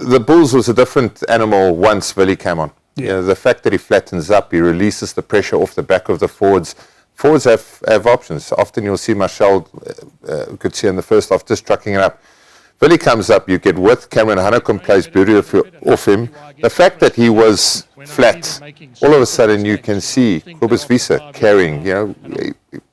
the Bulls was a different animal once Willie came on. Yeah. You know, the fact that he flattens up, he releases the pressure off the back of the forwards. Forwards have options. Often you'll see Marshall, could see in the first half, just trucking it up. Willie comes up, you get width. Cameron Hanekom plays beautifully off him. The fact that he was flat, all of a sudden you can see Kobus Visa carrying, you know,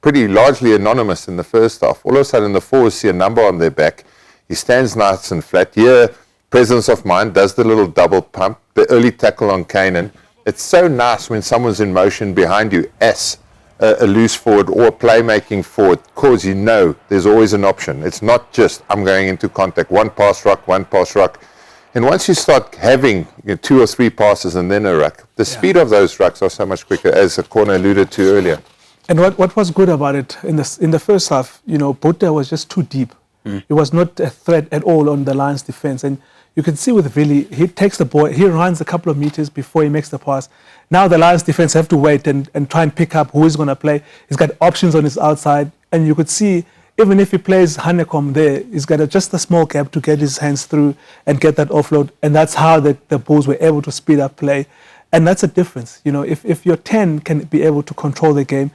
pretty largely anonymous in the first half. All of a sudden the forwards see a number on their back. He stands nice and flat. Here, presence of mind, does the little double pump, the early tackle on Kanan. It's so nice when someone's in motion behind you as a loose forward or a playmaking forward, because you know there's always an option. It's not just I'm going into contact, one pass ruck. And once you start having 2 or 3 passes and then a ruck, the speed of those rucks are so much quicker, as Akona alluded to earlier. And what was good about it in the first half, you know, Botta was just too deep. It was not a threat at all on the Lions' defense. And you can see with Willie, he takes the ball, he runs a couple of meters before he makes the pass. Now the Lions' defense have to wait and try and pick up who is going to play. He's got options on his outside. And you could see, even if he plays Hanekom there, he's got just a small gap to get his hands through and get that offload. And that's how the Bulls were able to speed up play. And that's a difference. You know, if your 10 can be able to control the game,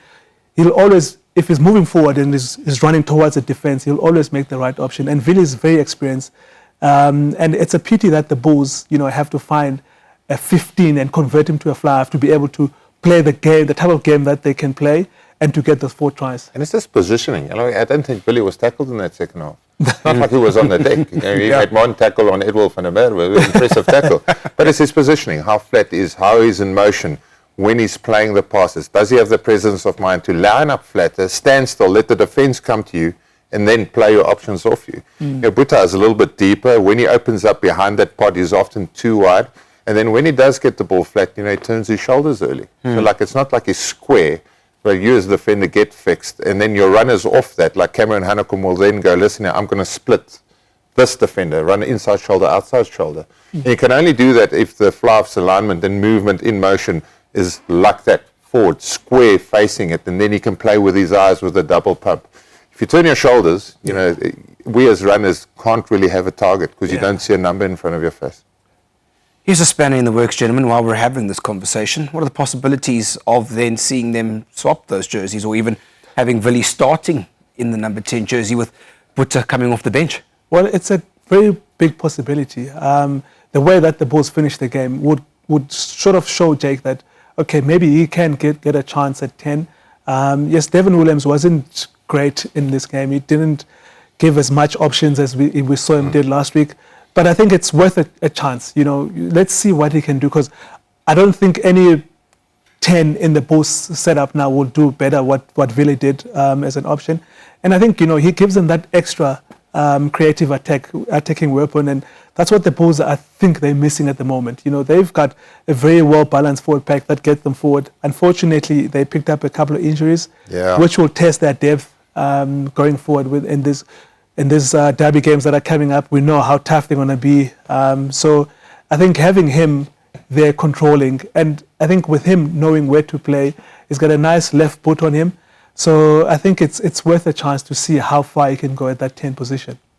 he'll always, if he's moving forward and is running towards the defense, he'll always make the right option. And Willie is very experienced. And it's a pity that the Bulls, you know, have to find a 15 and convert him to a fly half to be able to play the game, the type of game that they can play, and to get those 4 tries. And it's just positioning. You know, I don't think Willie was tackled in that second half. It's not like he was on the deck. You know, he made one tackle on Edwulf van der Merwe, an impressive tackle. But it's his positioning, how flat he is, how he's in motion, when he's playing the passes. Does he have the presence of mind to line up flatter, stand still, let the defense come to you, and then play your options off you? You know, Botta is a little bit deeper. When he opens up behind that pod, he's often too wide. And then when he does get the ball flat, you know, he turns his shoulders early. So like, it's not like he's square, where you as the defender get fixed, and then your runners off that, like Cameron Hanekom will then go, listen, I'm going to split this defender, run inside shoulder, outside shoulder. And you can only do that if the fly-half's alignment and movement in motion is like that, forward, square, facing it, and then he can play with his eyes with a double pump. If you turn your shoulders, you know, we as runners can't really have a target because you don't see a number in front of your face. Here's a spanner in the works, gentlemen, while we're having this conversation. What are the possibilities of then seeing them swap those jerseys, or even having Willie starting in the number 10 jersey with Botta coming off the bench? Well, it's a very big possibility. The way that the Bulls finished the game would sort of show Jake that, okay, maybe he can get a chance at 10. Yes, Devin Williams wasn't great in this game. He didn't give as much options as we saw him did last week. But I think it's worth a chance. You know, let's see what he can do, because I don't think any 10 in the Bulls setup now will do better what Willie did as an option. And I think, you know, he gives them that extra creative attacking weapon, and that's what the Bulls, I think, they're missing at the moment. You know, they've got a very well-balanced forward pack that gets them forward. Unfortunately, they picked up a couple of injuries, which will test their depth going forward in these derby games that are coming up. We know how tough they're going to be. So I think having him there controlling, and I think with him knowing where to play, he's got a nice left foot on him. So I think it's worth a chance to see how far he can go at that 10 position.